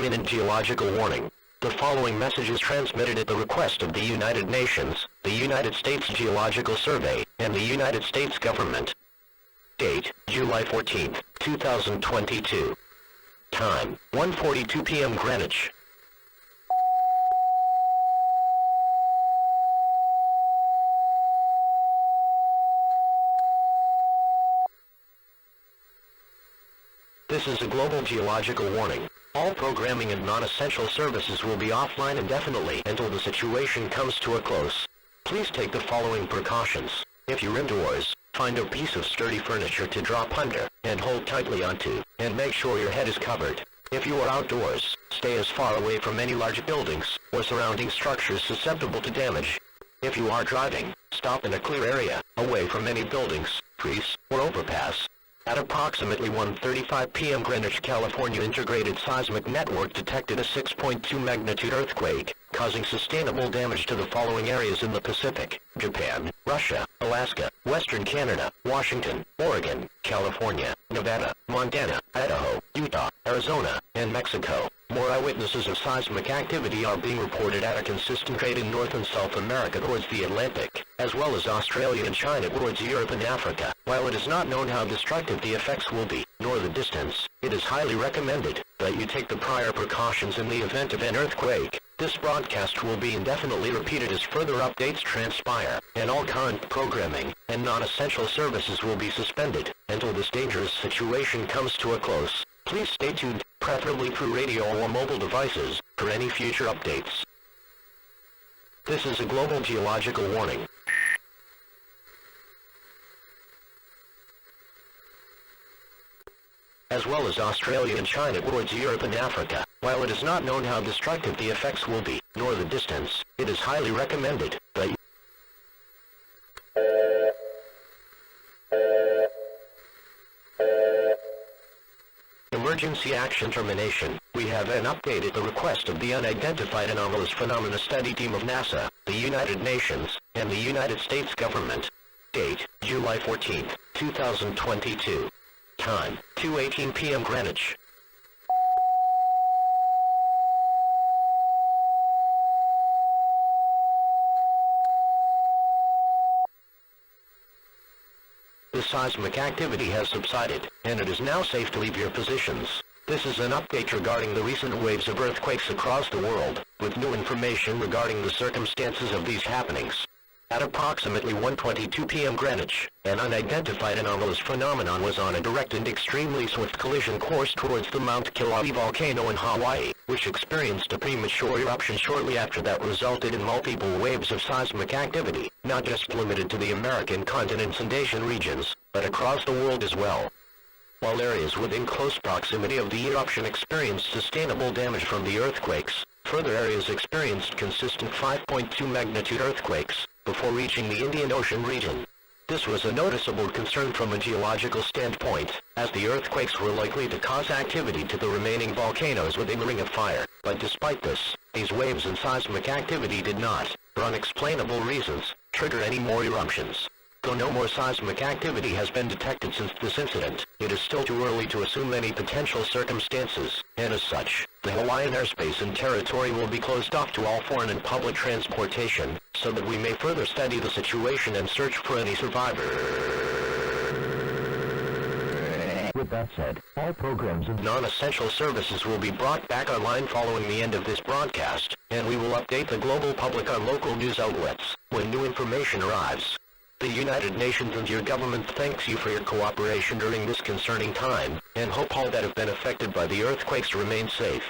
imminent geological warning. The following message is transmitted at the request of the United Nations, the United States Geological Survey, and the United States government. Date, July 14, 2022. Time, 1:42 p.m. Greenwich. This is a global geological warning. All programming and non-essential services will be offline indefinitely until the situation comes to a close. Please take the following precautions. If you're indoors, find a piece of sturdy furniture to drop under and hold tightly onto, and make sure your head is covered. If you are outdoors, stay as far away from any large buildings or surrounding structures susceptible to damage. If you are driving, stop in a clear area, away from any buildings, trees, or overpass. At approximately 1:35 p.m. Greenwich, California, integrated seismic network detected a 6.2 magnitude earthquake, causing sustainable damage to the following areas in the Pacific: Japan, Russia, Alaska, Western Canada, Washington, Oregon, California, Nevada, Montana, Idaho, Utah, Arizona, and Mexico. More eyewitnesses of seismic activity are being reported at a consistent rate in North and South America towards the Atlantic, as well as Australia and China towards Europe and Africa. While it is not known how destructive the effects will be, nor the distance, it is highly recommended that you take the prior precautions in the event of an earthquake. This broadcast will be indefinitely repeated as further updates transpire, and all current programming and non-essential services will be suspended until this dangerous situation comes to a close. Please stay tuned, preferably through radio or mobile devices, for any future updates. This is a global geological warning. As well as Australia and China towards Europe and Africa. While it is not known how destructive the effects will be, nor the distance, it is highly recommended that you Emergency action termination. We have an update at the request of the Unidentified Anomalous Phenomena Study Team of NASA, the United Nations, and the United States government. Date, July 14, 2022. Time, 2:18 p.m. Greenwich. The seismic activity has subsided, and it is now safe to leave your positions. This is an update regarding the recent waves of earthquakes across the world, with new information regarding the circumstances of these happenings. At approximately 1:22 p.m. Greenwich, an unidentified anomalous phenomenon was on a direct and extremely swift collision course towards the Mount G.L.E.D volcano in Hawaii, which experienced a premature eruption shortly after that resulted in multiple waves of seismic activity, not just limited to the American continent's and Asian regions, but across the world as well. While areas within close proximity of the eruption experienced sustainable damage from the earthquakes, further areas experienced consistent 5.2 magnitude earthquakes before reaching the Indian Ocean region. This was a noticeable concern from a geological standpoint, as the earthquakes were likely to cause activity to the remaining volcanoes within the Ring of Fire. But despite this, these waves and seismic activity did not, for unexplainable reasons, trigger any more eruptions. Though no more seismic activity has been detected since this incident, it is still too early to assume any potential circumstances, and as such, the Hawaiian airspace and territory will be closed off to all foreign and public transportation, so that we may further study the situation and search for any survivors. With that said, all programs and non-essential services will be brought back online following the end of this broadcast, and we will update the global public on local news outlets when new information arrives. The United Nations and your government thanks you for your cooperation during this concerning time, and hope all that have been affected by the earthquakes remain safe.